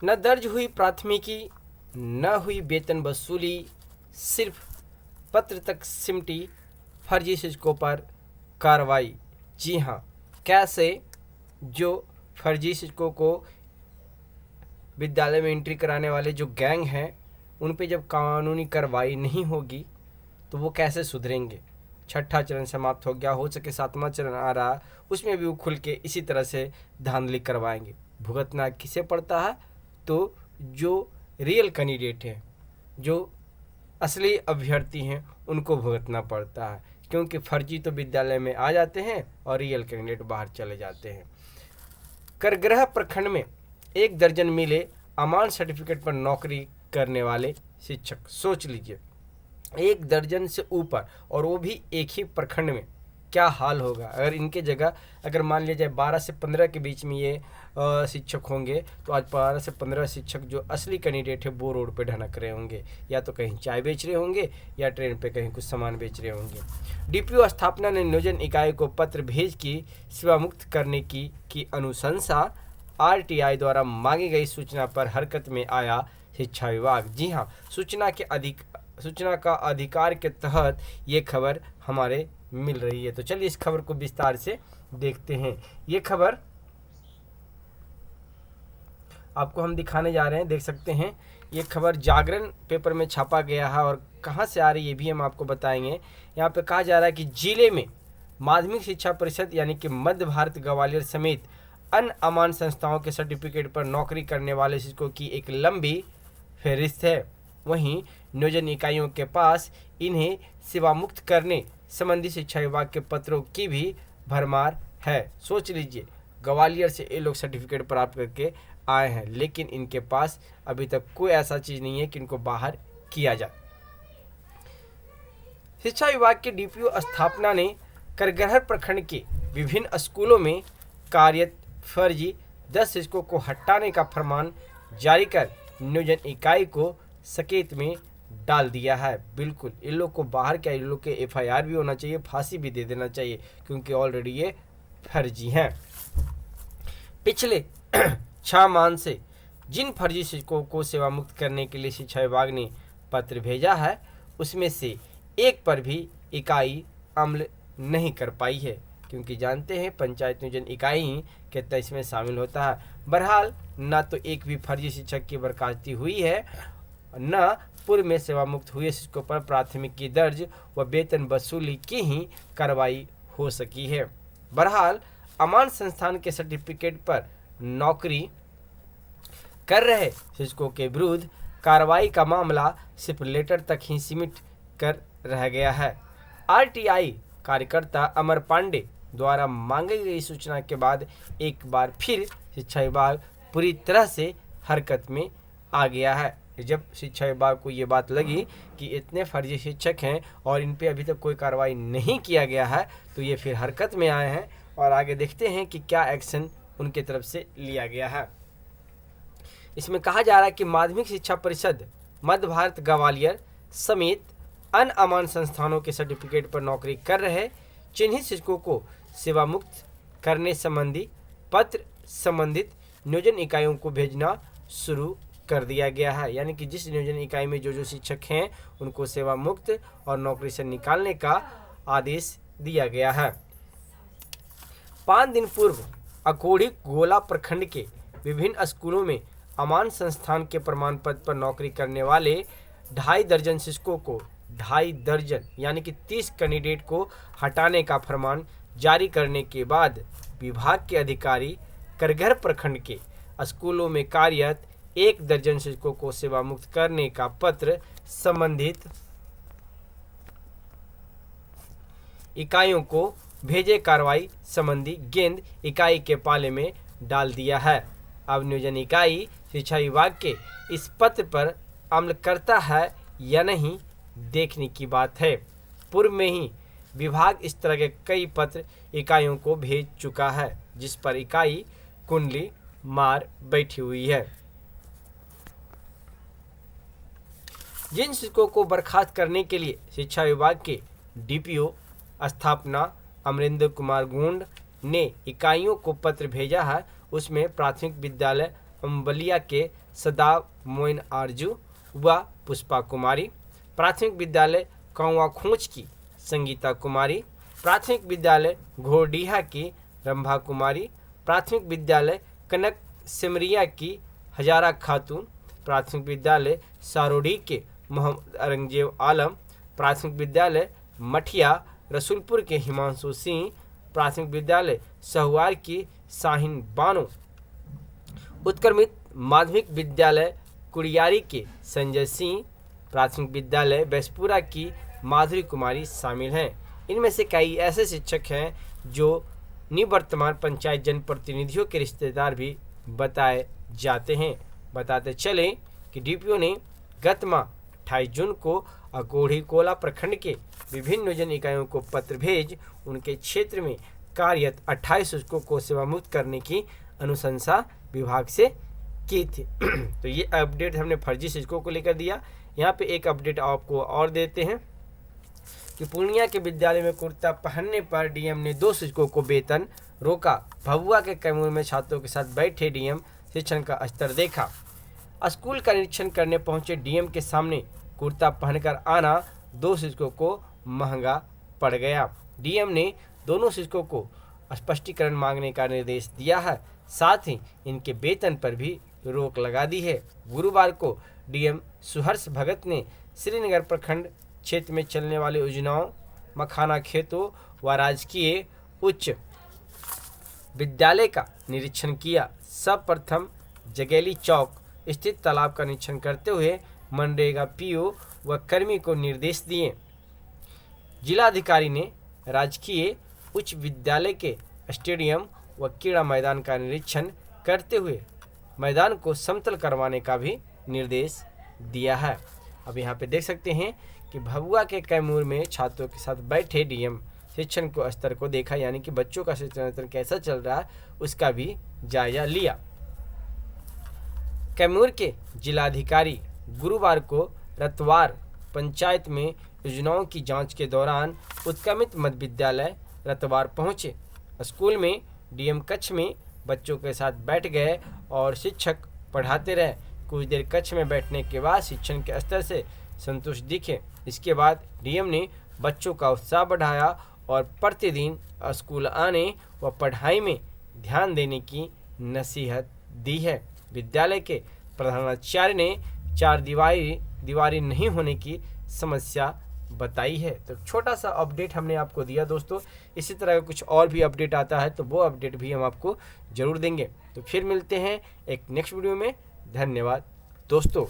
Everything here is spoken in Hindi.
न दर्ज हुई प्राथमिकी, न हुई वेतन वसूली, सिर्फ पत्र तक सिमटी फर्जी शिक्षकों पर कार्रवाई। जी हाँ, कैसे? जो फर्जी शिक्षकों को विद्यालय में एंट्री कराने वाले जो गैंग हैं, उन पे जब कानूनी कार्रवाई नहीं होगी तो वो कैसे सुधरेंगे। छठा चरण समाप्त हो गया, हो सके सातवां चरण आ रहा, उसमें भी वो खुल के इसी तरह से धांधली करवाएंगे। भुगतना किसे पड़ता है? तो जो रियल कैंडिडेट हैं, जो असली अभ्यर्थी हैं, उनको भुगतना पड़ता है, क्योंकि फर्जी तो विद्यालय में आ जाते हैं और रियल कैंडिडेट बाहर चले जाते हैं। करगृह प्रखंड में 1 दर्जन मिले अमान सर्टिफिकेट पर नौकरी करने वाले शिक्षक। सोच लीजिए, 1 दर्जन से ऊपर, और वो भी एक ही प्रखंड में। क्या हाल होगा अगर इनके जगह, अगर मान लिया जाए 12 से 15 के बीच में ये शिक्षक होंगे, तो आज 12 से 15 शिक्षक जो असली कैंडिडेट है वो रोड पे ढनक रहे होंगे, या तो कहीं चाय बेच रहे होंगे या ट्रेन पे कहीं कुछ सामान बेच रहे होंगे। डीपीओ स्थापना ने नियोजन इकाई को पत्र भेज की सेवा मुक्त करने की अनुशंसा। आरटीआई द्वारा मांगी गई सूचना पर हरकत में आया शिक्षा विभाग। जी हाँ, सूचना का अधिकार के तहत ये खबर हमारे मिल रही है। तो चलिए इस खबर को विस्तार से देखते हैं। ये खबर आपको हम दिखाने जा रहे हैं, देख सकते हैं। ये खबर जागरण पेपर में छापा गया है, और कहाँ से आ रही है ये भी हम आपको बताएंगे। यहाँ पे कहा जा रहा है कि जिले में माध्यमिक शिक्षा परिषद यानी कि मध्य भारत ग्वालियर समेत अन्य अमान संस्थाओं के सर्टिफिकेट पर नौकरी करने वाले शिक्षकों की एक लंबी फहरिस्त है। वहीं नियोजन इकाइयों के पास इन्हें सेवा मुक्त करने संबंधी शिक्षा विभाग के पत्रों की भी भरमार है। सोच लीजिए, ग्वालियर से ये लोग सर्टिफिकेट प्राप्त करके आए हैं, लेकिन इनके पास अभी तक कोई ऐसा चीज़ नहीं है कि इनको बाहर किया जाए। शिक्षा विभाग के डीपीओ स्थापना ने करगहर प्रखंड के विभिन्न स्कूलों में कार्यरत फर्जी 10 शिक्षकों को हटाने का फरमान जारी कर नियोजन इकाई को सकेत में डाल दिया है। बिल्कुल, इन लोग को बाहर क्या, इन लोग के एफआईआर भी होना चाहिए, फांसी भी दे देना चाहिए, क्योंकि ऑलरेडी ये फर्जी हैं। पिछले 6 माह से जिन फर्जी शिक्षकों को सेवा मुक्त करने के लिए शिक्षा विभाग ने पत्र भेजा है, उसमें से एक पर भी इकाई अमल नहीं कर पाई है, क्योंकि जानते हैं पंचायत नियोजन इकाई ही के तहत इसमें शामिल होता है। बहरहाल, ना तो एक भी फर्जी शिक्षक की बर्खास्ती हुई है, न पूर्व में सेवा मुक्त हुए शिक्षकों पर प्राथमिकी दर्ज व वेतन वसूली की ही कार्रवाई हो सकी है। बहरहाल, अमान संस्थान के सर्टिफिकेट पर नौकरी कर रहे शिक्षकों के विरुद्ध कार्रवाई का मामला सिर्फ लेटर तक ही सीमित कर रह गया है। आरटीआई कार्यकर्ता अमर पांडे द्वारा मांगी गई सूचना के बाद एक बार फिर शिक्षा विभाग पूरी तरह से हरकत में आ गया है। जब शिक्षा विभाग को ये बात लगी कि इतने फर्जी शिक्षक हैं और इन पे अभी तक कोई कार्रवाई नहीं किया गया है, तो ये फिर हरकत में आए हैं, और आगे देखते हैं कि क्या एक्शन उनके तरफ से लिया गया है। इसमें कहा जा रहा है कि माध्यमिक शिक्षा परिषद मध्य भारत ग्वालियर समेत अन्य अमान संस्थानों के सर्टिफिकेट पर नौकरी कर रहे चिन्हित शिक्षकों को सेवा मुक्त करने संबंधी पत्र संबंधित नियोजन इकाइयों को भेजना शुरू कर दिया गया है। यानी कि जिस नियोजन इकाई में जो शिक्षक हैं, उनको सेवा मुक्त और नौकरी से निकालने का आदेश दिया गया है। 5 दिन पूर्व अकोढ़ी गोला प्रखंड के विभिन्न स्कूलों में अमान संस्थान के प्रमाण पत्र पर नौकरी करने वाले 2.5 दर्जन शिक्षकों को 2.5 दर्जन यानी कि 30 कैंडिडेट को हटाने का फरमान जारी करने के बाद विभाग के अधिकारी करगहर प्रखंड के स्कूलों में कार्यरत 1 दर्जन शिक्षकों को सेवा मुक्त करने का पत्र संबंधित इकाइयों को भेजे कार्रवाई संबंधी गेंद इकाई के पाले में डाल दिया है। अब नियोजन इकाई शिक्षा विभाग के इस पत्र पर अमल करता है या नहीं, देखने की बात है। पूर्व में ही विभाग इस तरह के कई पत्र इकाइयों को भेज चुका है, जिस पर इकाई कुंडली मार बैठी हुई है। जिन शिक्षकों को बर्खास्त करने के लिए शिक्षा विभाग के डीपीओ स्थापना अमरेंद्र कुमार गोंड ने इकाइयों को पत्र भेजा है, उसमें प्राथमिक विद्यालय अम्बलिया के सदाब मोइन आरजू व पुष्पा कुमारी, प्राथमिक विद्यालय कौवा खोंच की संगीता कुमारी, प्राथमिक विद्यालय घोरडीहा की रंभा कुमारी, प्राथमिक विद्यालय कनक सिमरिया की हजारा खातून, प्राथमिक विद्यालय सारोडी के मोहम्मद औरंगजेब आलम, प्राथमिक विद्यालय मठिया रसूलपुर के हिमांशु सिंह, प्राथमिक विद्यालय सहुआर की शाहीन बानो, उत्क्रमित माध्यमिक विद्यालय कुड़ियारी के संजय सिंह, प्राथमिक विद्यालय बैसपुरा की माधुरी कुमारी शामिल हैं। इनमें से कई ऐसे शिक्षक हैं जो निवर्तमान पंचायत जनप्रतिनिधियों के रिश्तेदार भी बताए जाते हैं। बताते चले कि डीपीओ ने गत माह 28 जून को अकोढ़ी कोला प्रखंड के विभिन्न नियोजन इकाइयों को पत्र भेज उनके क्षेत्र में कार्यरत 28 शिक्षकों को सेवामुक्त करने की अनुशंसा विभाग से की थी। तो ये अपडेट हमने फर्जी शिक्षकों को लेकर दिया। यहाँ पे एक अपडेट आपको और देते हैं कि पूर्णिया के विद्यालय में कुर्ता पहनने पर डीएम ने 2 शिक्षकों को वेतन रोका। भभुआ के कैमूर में छात्रों के साथ बैठे डीएम शिक्षण का स्तर देखा। स्कूल का निरीक्षण करने पहुंचे डीएम के सामने कुर्ता पहनकर आना 2 शिक्षकों को महंगा पड़ गया। डीएम ने दोनों शिक्षकों को स्पष्टीकरण मांगने का निर्देश दिया है, साथ ही इनके वेतन पर भी रोक लगा दी है। गुरुवार को डीएम सुहर्ष भगत ने श्रीनगर प्रखंड क्षेत्र में चलने वाले योजनाओं, मखाना खेतों व राजकीय उच्च विद्यालय का निरीक्षण किया। सर्वप्रथम जगेली चौक स्थित तालाब का निरीक्षण करते हुए मनरेगा पीओ व कर्मी को निर्देश दिए। जिलाधिकारी ने राजकीय उच्च विद्यालय के स्टेडियम व क्रीड़ा मैदान का निरीक्षण करते हुए मैदान को समतल करवाने का भी निर्देश दिया है। अब यहाँ पे देख सकते हैं कि भभुआ के कैमूर में छात्रों के साथ बैठे डीएम शिक्षण को स्तर को देखा, यानी कि बच्चों का शिक्षण स्तर कैसा चल रहा है उसका भी जायजा लिया। कैमूर के जिलाधिकारी गुरुवार को रतवार पंचायत में योजनाओं की जांच के दौरान उत्क्रमित मध्य विद्यालय रतवार पहुंचे। स्कूल में डीएम कक्ष में बच्चों के साथ बैठ गए और शिक्षक पढ़ाते रहे। कुछ देर कक्ष में बैठने के बाद शिक्षण के स्तर से संतुष्ट दिखे। इसके बाद डीएम ने बच्चों का उत्साह बढ़ाया और प्रतिदिन स्कूल आने व पढ़ाई में ध्यान देने की नसीहत दी है। विद्यालय के प्रधानाचार्य ने 4 दीवारी नहीं होने की समस्या बताई है। तो छोटा सा अपडेट हमने आपको दिया दोस्तों। इसी तरह का कुछ और भी अपडेट आता है तो वो अपडेट भी हम आपको ज़रूर देंगे। तो फिर मिलते हैं एक नेक्स्ट वीडियो में। धन्यवाद दोस्तों।